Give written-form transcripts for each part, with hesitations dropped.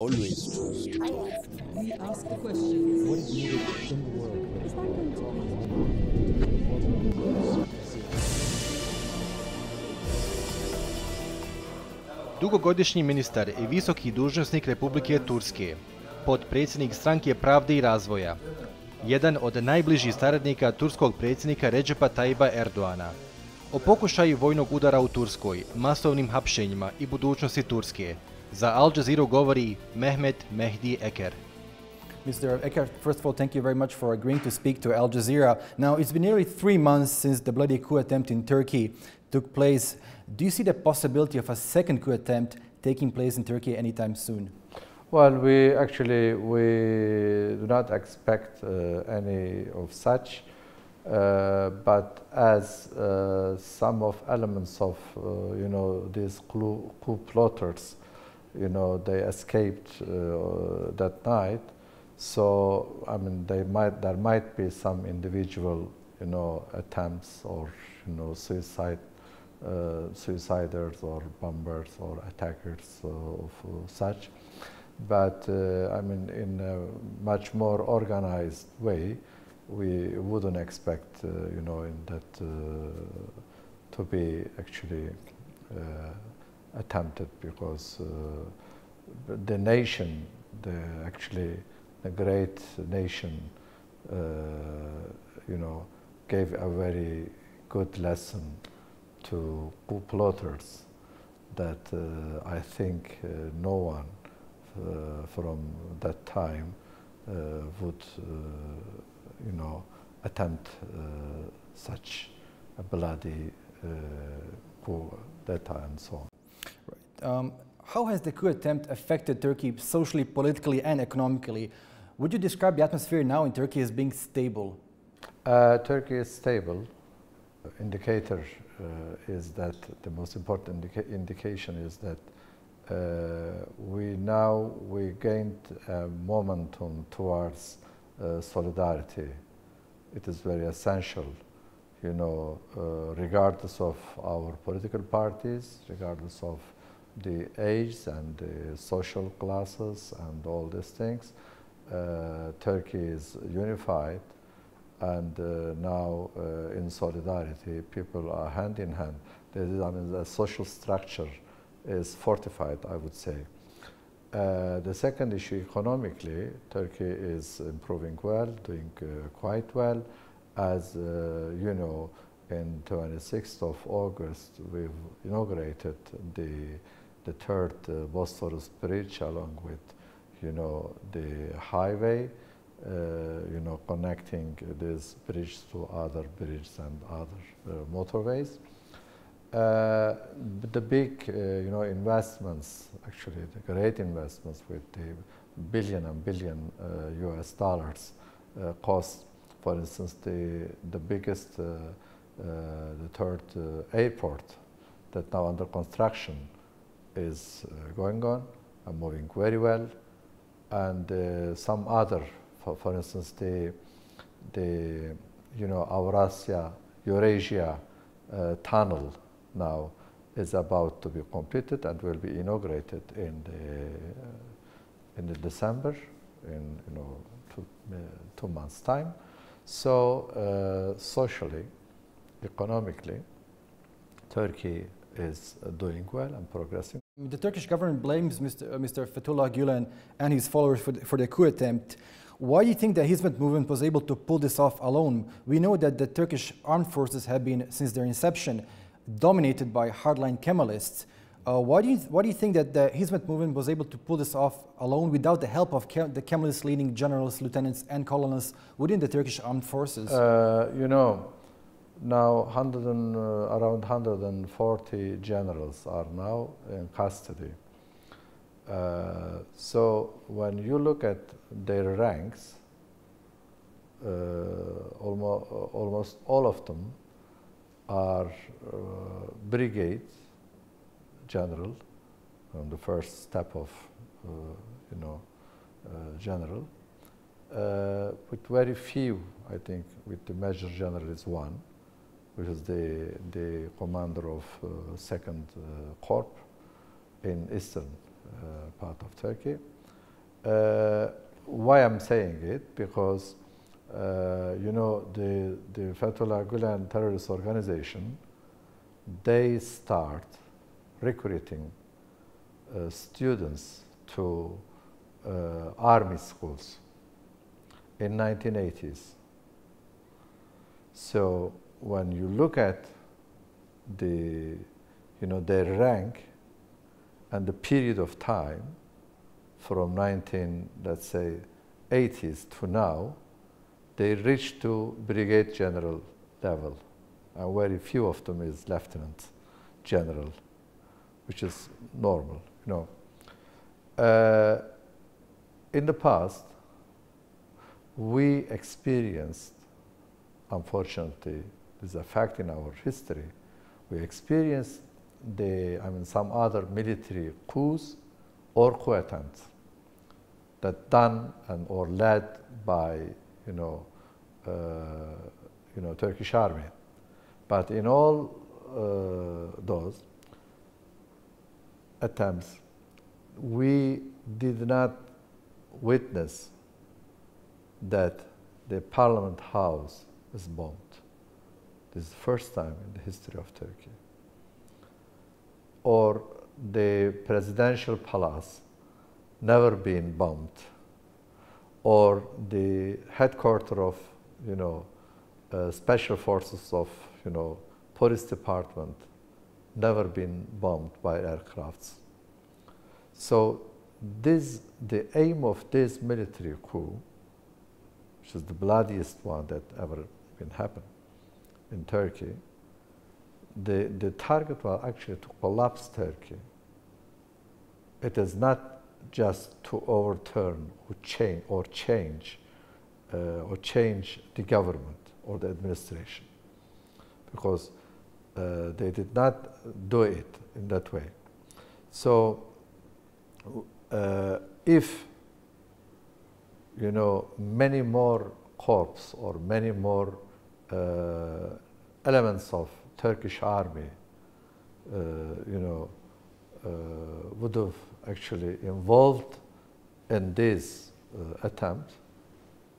Always trust. We ask the question, what is needed in the world? Is that going Dugogodišnji ministar i visoki dužnosnik Republike Turske, potpredsjednik Stranke pravde i razvoja, jedan od najbližih saradnika turskog predsjednika Redžepa Tayyipa Erdoana. O pokušaju vojnog udara u Turskoj, masovnim hapšenjima i budućnosti Turske, za Al Jazeeru govori Mehmet Mehdi Eker. Mr. Eker, first of all, thank you very much for agreeing to speak to Al Jazeera. Now, it's been nearly 3 months since the bloody coup attempt in Turkey took place. Do you see the possibility of a second coup attempt taking place in Turkey anytime soon? Well, we do not expect any of such, but as some of elements of these coup plotters, they escaped that night. So I mean, there might be some individual attempts or suiciders or bombers or attackers of such. But I mean, in a much more organized way, we wouldn't expect, in that to be actually attempted, because the nation, the great nation, gave a very good lesson to coup plotters that I think no one from that time would, attempt such a bloody coup that time and so on. Right. How has the coup attempt affected Turkey socially, politically, and economically? Would you describe the atmosphere now in Turkey as being stable? Turkey is stable. Indicator is that the most important indication is that we gained a momentum towards solidarity. It is very essential, regardless of our political parties, regardless of the age and the social classes and all these things. Turkey is unified, and now in solidarity, people are hand in hand. The social structure is fortified, I would say. The second issue, economically, Turkey is improving well, doing quite well. As you know, in 26th of August, we've inaugurated the third Bosphorus bridge, along with, the highway, connecting this bridge to other bridges and other motorways. The big, investments, actually the great investments with the billion and billion US dollars cost. For instance, the biggest, the third airport that now under construction is going on and moving very well, and some other, for instance, the Eurasia tunnel now is about to be completed and will be inaugurated in the December, in 2 months' time. So socially, economically, Turkey is doing well and progressing. The Turkish government blames Mr. Fethullah Gulen and his followers for the coup attempt. Why do you think the Hizmet movement was able to pull this off alone? We know that the Turkish armed forces have been, since their inception, dominated by hardline Kemalists. Why do you think that the Hizmet movement was able to pull this off alone without the help of the Kemalist leading generals, lieutenants, and colonels within the Turkish armed forces? Now around 140 generals are now in custody. So when you look at their ranks, almost all of them are brigade general, on the first step of general, with very few, I think, with the major general is one, which is the commander of 2nd Corps in eastern part of Turkey. Why I'm saying it? Because you know, the Fethullah Gulen terrorist organization, they start recruiting students to army schools in 1980s. So when you look at the, you know, their rank and the period of time from let's say 80s to now, they reached to brigade general level, and very few of them is lieutenant general, which is normal, you know. In the past, we experienced, unfortunately, this is a fact in our history, we experienced some other military coups or coup attempts that done or led by, Turkish army. But in all those attempts, we did not witness that the parliament house is bombed. This is the first time in the history of Turkey. Or the presidential palace never been bombed. Or the headquarters of, special forces of, police department never been bombed by aircrafts. So the aim of this military coup, which is the bloodiest one that ever been happened in Turkey, the target was actually to collapse Turkey. It is not just to overturn or change the government or the administration, because they did not do it in that way. So if many more corps or many more elements of Turkish army would have actually involved in this attempt,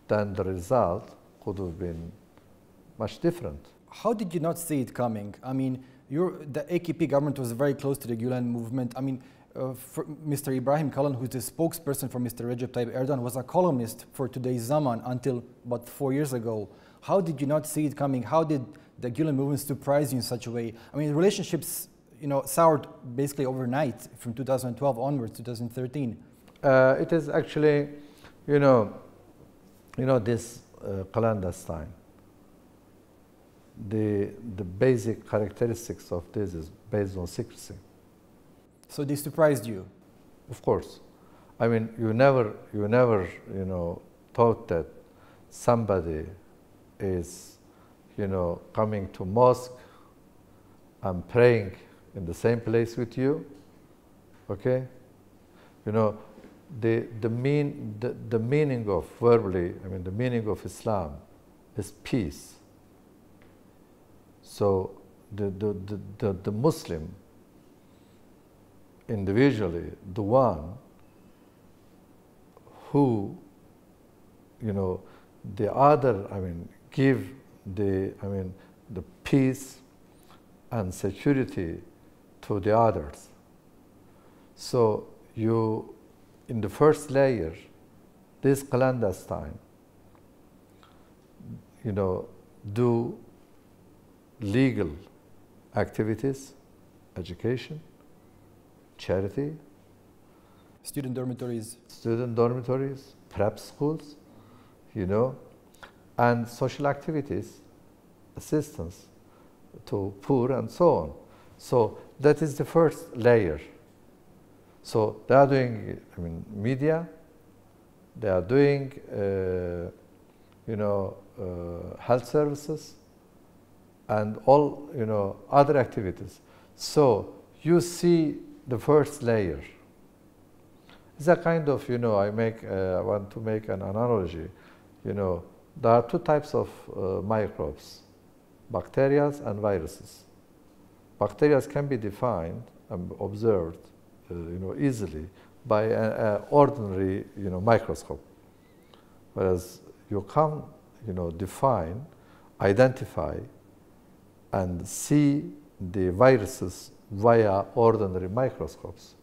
then the result could have been much different. How did you not see it coming? I mean, the AKP government was very close to the Gülen movement. I mean, Mr. Ibrahim Kalın, who's the spokesperson for Mr. Recep Tayyip Erdogan, was a columnist for today's Zaman until about 4 years ago. How did you not see it coming? How did the Gülen movement surprise you in such a way? I mean, relationships, soured basically overnight from 2012 onwards, 2013. It is actually, this clandestine. The basic characteristics of this is based on secrecy. So they surprised you? Of course. I mean, you never, thought that somebody is, coming to mosque and praying in the same place with you, okay? The meaning of verbally, the meaning of Islam is peace. So the Muslim, individually, the one who, the other, give the peace and security to the others. So you, in the first layer, this clandestine, do legal activities, education, charity, student dormitories, prep schools, and social activities, assistance to poor and so on. So that is the first layer. So they are doing, media, they are doing, health services, and all, other activities. So you see the first layer. It's a kind of, I want to make an analogy. There are two types of microbes, bacteria and viruses. Bacteria can be defined and observed, easily. by an ordinary, microscope. Whereas you can, define, identify, and see the viruses via ordinary microscopes.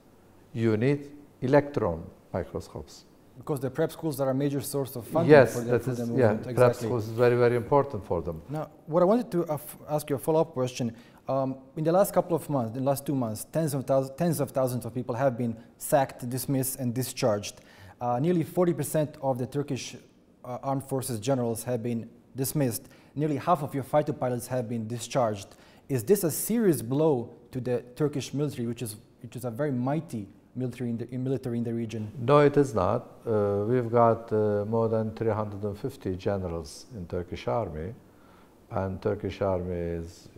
You need electron microscopes. Because the prep schools are a major source of funding yes, for the movement. Yeah, exactly. prep schools is very, very important for them. Now, what I wanted to ask you a follow-up question. In the last couple of months, in the last 2 months, tens of thousands of people have been sacked, dismissed, and discharged. Nearly 40% of the Turkish armed forces generals have been dismissed. Nearly half of your fighter pilots have been discharged. Is this a serious blow to the Turkish military, which is a very mighty military in the region? No, it is not. We've got more than 350 generals in Turkish army, and Turkish army is,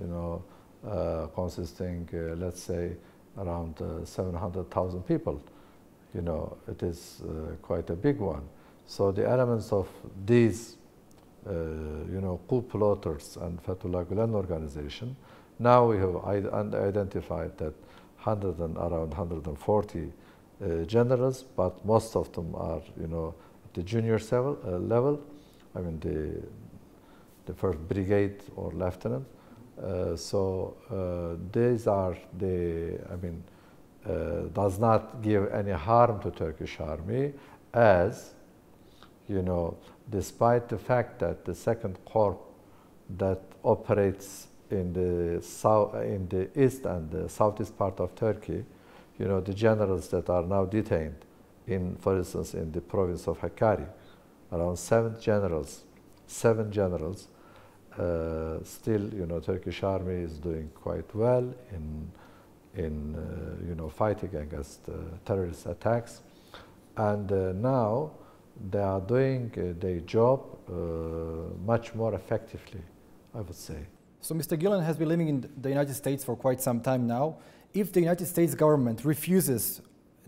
consisting, let's say, around 700,000 people. It is quite a big one. So the elements of these, coup plotters and Fethullah Gülen organization, now we have identified that around 140 generals, but most of them are, at the junior level. I mean, the first brigade or lieutenant. These are does not give any harm to Turkish army, as, despite the fact that the Second Corps that operates in the east and the southeast part of Turkey, the generals that are now detained for instance, in the province of Hakkari, around 7 generals, still, Turkish army is doing quite well in fighting against terrorist attacks, and now they are doing their job much more effectively, I would say. So Mr. Gülen has been living in the United States for quite some time now. If the United States government refuses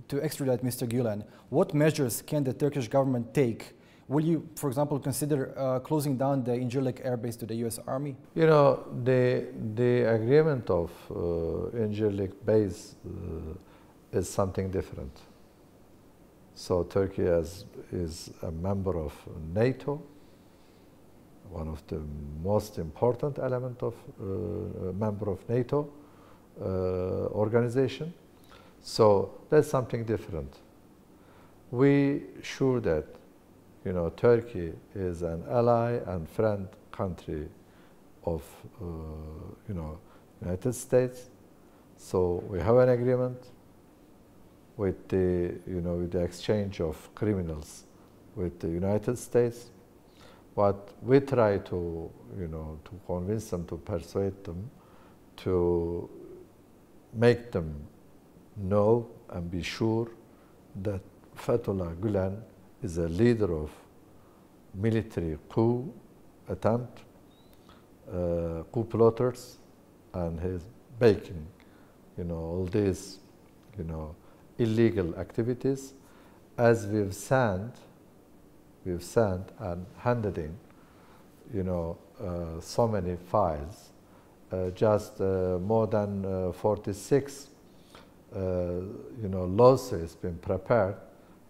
to extradite Mr. Gülen, what measures can the Turkish government take? Will you, for example, consider closing down the Incirlik Air Base to the U.S. Army? The agreement of Incirlik Base is something different. So Turkey is a member of NATO, one of the most important element of member of NATO organization. So that's something different. We sure that Turkey is an ally and friend country of United States. So we have an agreement with the with the exchange of criminals with the United States. But we try to to convince them, to persuade them, to make them know and be sure that Fethullah Gülen is a leader of military coup attempt, coup plotters, and he's baking, all these, illegal activities, as we've sent and handed in, so many files, just more than 46, lawsuits been prepared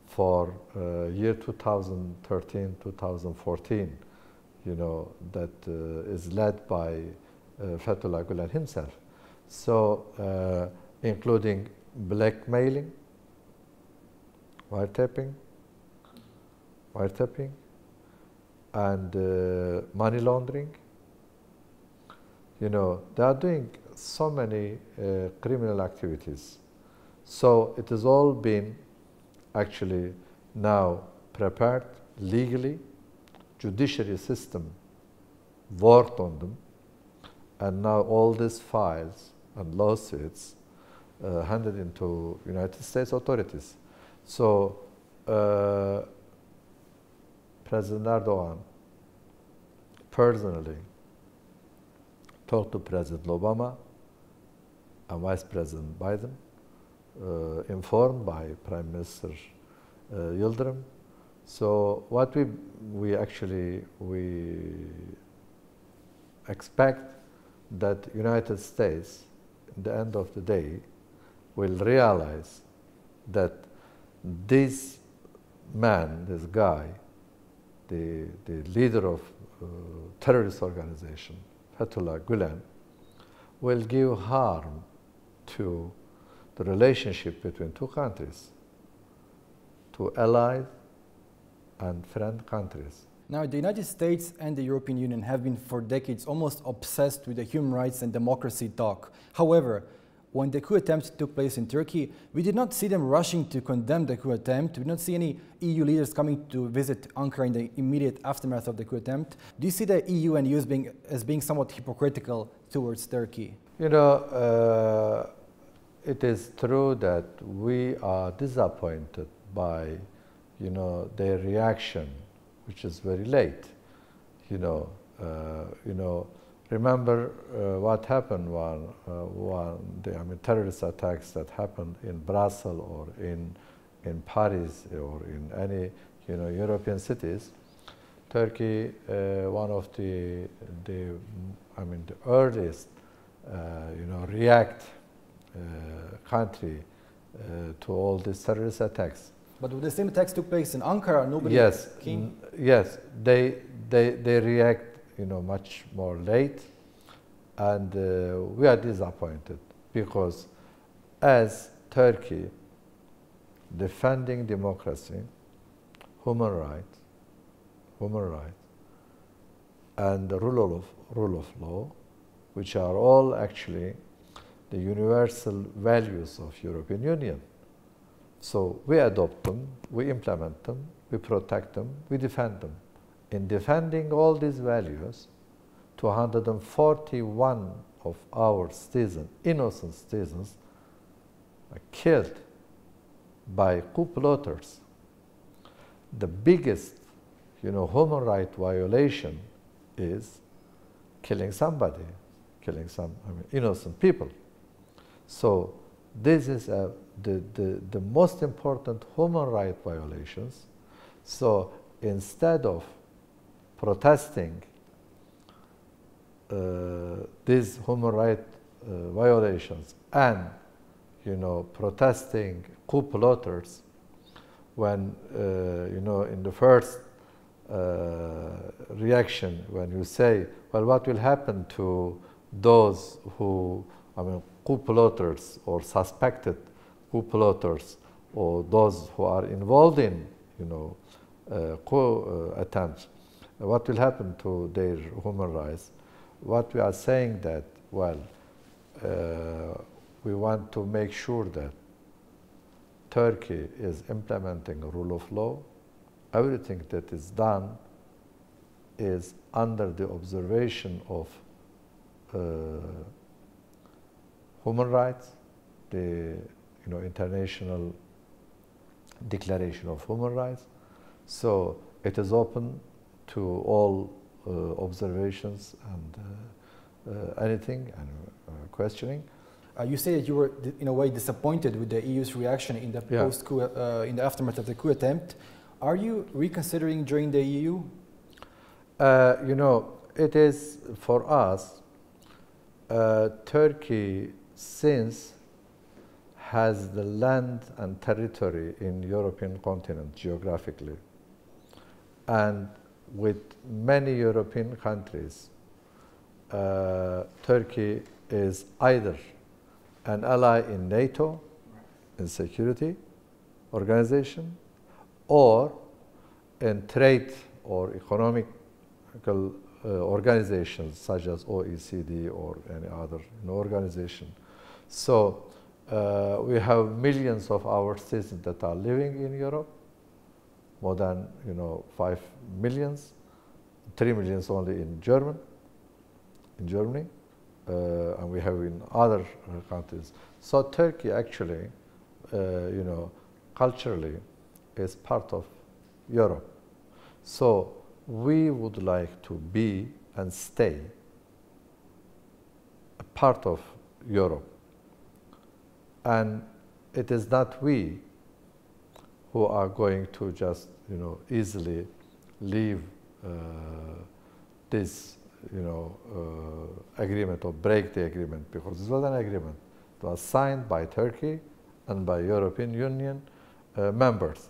for year 2013, 2014, that is led by Fethullah Gülen himself. So, including blackmailing, wiretapping, and money laundering. They are doing so many criminal activities. So it has all been actually now prepared legally, judiciary system worked on them, and now all these files and lawsuits handed into United States authorities. So President Erdogan personally talked to President Obama and Vice President Biden, informed by Prime Minister Yildirim. So what we expect that United States, at the end of the day, will realize that this man, this guy, the leader of terrorist organization, Fethullah Gülen, will give harm to the relationship between two countries, to allied and friend countries. Now, the United States and the European Union have been for decades almost obsessed with the human rights and democracy talk. However, when the coup attempt took place in Turkey, we did not see them rushing to condemn the coup attempt. We did not see any EU leaders coming to visit Ankara in the immediate aftermath of the coup attempt. Do you see the EU and US as being somewhat hypocritical towards Turkey? You know, it is true that we are disappointed by, you know, their reaction, which is very late. You know, remember what happened the terrorist attacks that happened in Brussels or in Paris or in any, you know, European cities. Turkey, one of the earliest, you know, react country to all these terrorist attacks. But when the same attacks took place in Ankara, nobody came? Yes, they react, you know, much more late, and we are disappointed because as Turkey defending democracy, human rights, and the rule of law, which are all actually the universal values of European Union. So we adopt them, we implement them, we protect them, we defend them. In defending all these values, 241 of our citizens, innocent citizens, are killed by coup plotters. The biggest, you know, human rights violation is killing somebody, killing some innocent people. So this is the most important human rights violations. So instead of protesting these human rights violations and, you know, protesting coup plotters, when you know, in the first reaction, when you say, well, what will happen to those who, coup plotters or suspected coup plotters, or those who are involved in, you know, coup attempts, what will happen to their human rights? What we are saying that, well, we want to make sure that Turkey is implementing a rule of law. Everything that is done is under the observation of human rights, the International Declaration of Human Rights. So it is open to all observations and anything and questioning. You say that you were, in a way, disappointed with the EU's reaction in the post-coup, in the aftermath of the coup attempt. Are you reconsidering joining the EU? You know, it is for us. Turkey, since has the land and territory in European continent geographically, and with many European countries, Turkey is either an ally in NATO, in security organization, or in trade or economical organizations such as OECD or any other organization. So we have millions of our citizens that are living in Europe, more than 5 millions, 3 millions only in Germany, and we have in other countries. So Turkey actually, culturally, is part of Europe. So we would like to be and stay a part of Europe. And it is not we who are going to just, easily leave this, agreement or break the agreement, because this was an agreement. It was signed by Turkey and by European Union members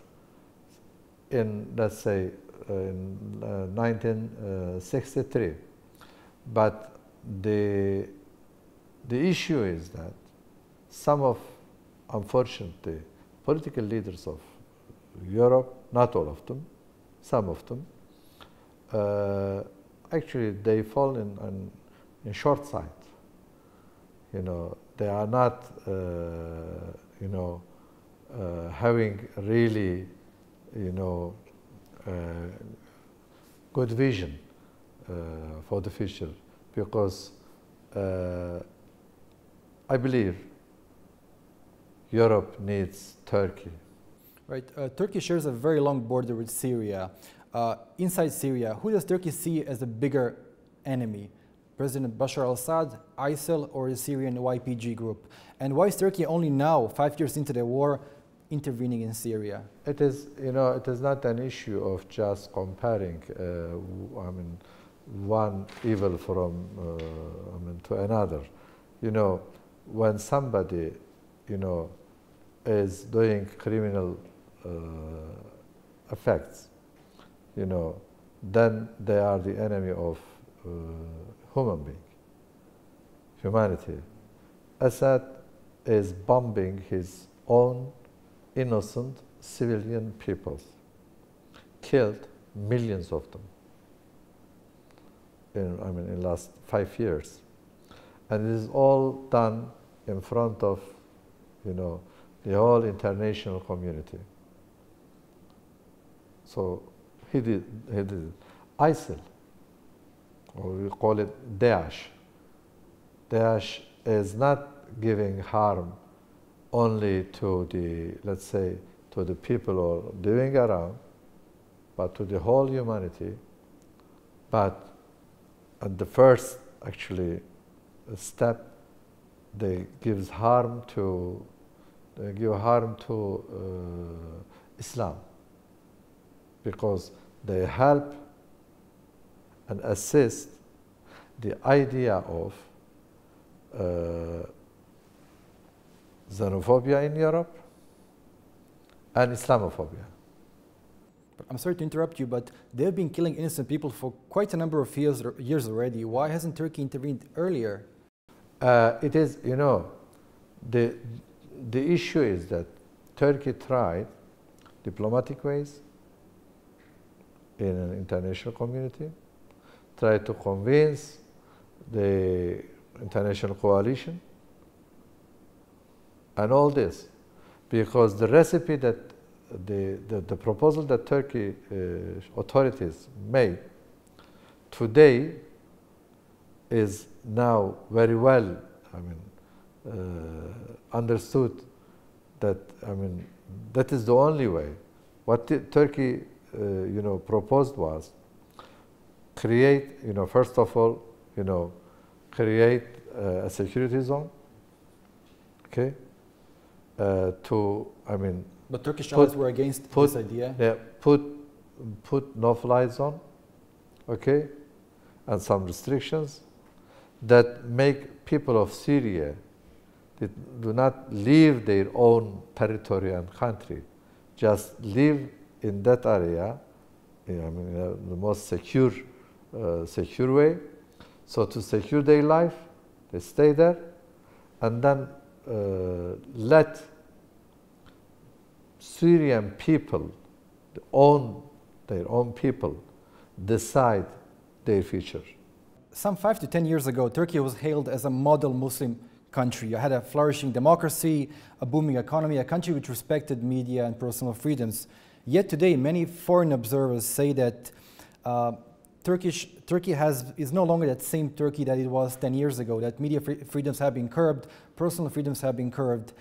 in, let's say, in 1963. But the issue is that some of, unfortunately, political leaders of Europe, not all of them, some of them, actually they fall in short sight. You know, they are not, you know, having really, you know, good vision for the future, because I believe Europe needs Turkey. Right. Turkey shares a very long border with Syria. Inside Syria, who does Turkey see as the bigger enemy? President Bashar al-Assad, ISIL, or the Syrian YPG group? And why is Turkey only now, 5 years into the war, intervening in Syria? It is, you know, it is not an issue of just comparing, I mean, one evil from, I mean, to another. You know, when somebody, you know, is doing criminal effects, you know, then they are the enemy of human being, humanity. Assad is bombing his own innocent civilian people, killed millions of them in, I mean, in the last 5 years. And it is all done in front of, you know, the whole international community. So he did it. ISIL, or we call it Daesh. Daesh is not giving harm only to the, let's say, to the people or living around, but to the whole humanity. But at the first, actually, step, they give harm to Islam, because they help and assist the idea of xenophobia in Europe and Islamophobia. I'm sorry to interrupt you, but they've been killing innocent people for quite a number of years already. Why hasn't Turkey intervened earlier? It is, you know, the issue is that Turkey tried diplomatic ways in an international community, tried to convince the international coalition, and all this, because the recipe that the proposal that Turkey authorities made today is now very well, I mean, understood that, I mean, that is the only way. What Turkey, you know, proposed was create, you know, first of all, you know, create a security zone, okay, to, I mean, but Turkish allies were against this idea. Yeah, put no-fly zone, okay, and some restrictions that make people of Syria that do not leave their own territory and country, just live in that area, I mean, the most secure way. So to secure their life, they stay there, and then let Syrian people, their own people, decide their future. Some 5 to 10 years ago, Turkey was hailed as a model Muslim country. You had a flourishing democracy, a booming economy, a country which respected media and personal freedoms. Yet today, many foreign observers say that Turkey is no longer that same Turkey that it was 10 years ago, that media freedoms have been curbed, personal freedoms have been curbed.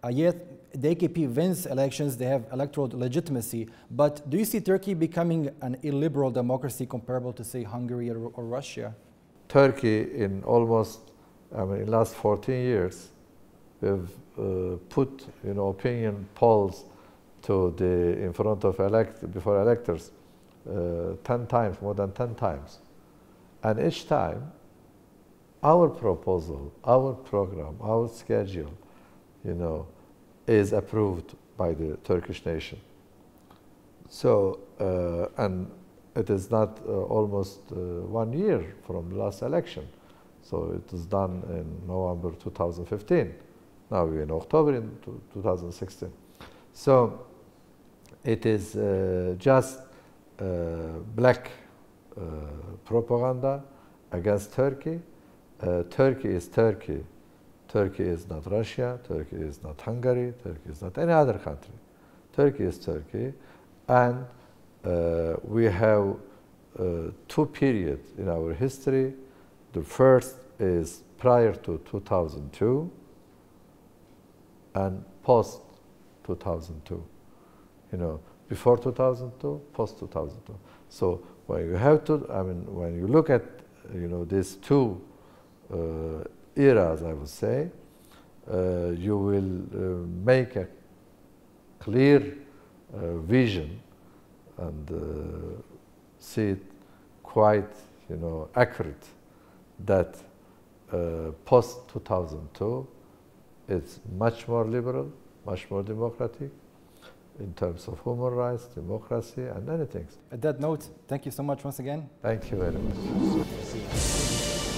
Yet the AKP wins elections, they have electoral legitimacy. But do you see Turkey becoming an illiberal democracy comparable to, say, Hungary or Russia? Turkey, in almost, I mean, in the last 14 years, we've put, you know, opinion polls to in front of before electors 10 times, more than 10 times. And each time, our proposal, our program, our schedule, you know, is approved by the Turkish nation. So, and it is not almost 1 year from the last election. So it was done in November 2015. Now we're in October in 2016. So it is just black propaganda against Turkey. Turkey is Turkey. Turkey is not Russia. Turkey is not Hungary. Turkey is not any other country. Turkey is Turkey. And we have two periods in our history. The first is prior to 2002 and post 2002. You know, before 2002, post 2002. So when you have to, I mean, when you look at, you know, these two eras, I would say, you will make a clear vision and see it quite, you know, accurate that post 2002 it's much more liberal, much more democratic in terms of human rights, democracy, and many things. At that note, thank you so much once again. Thank you very much.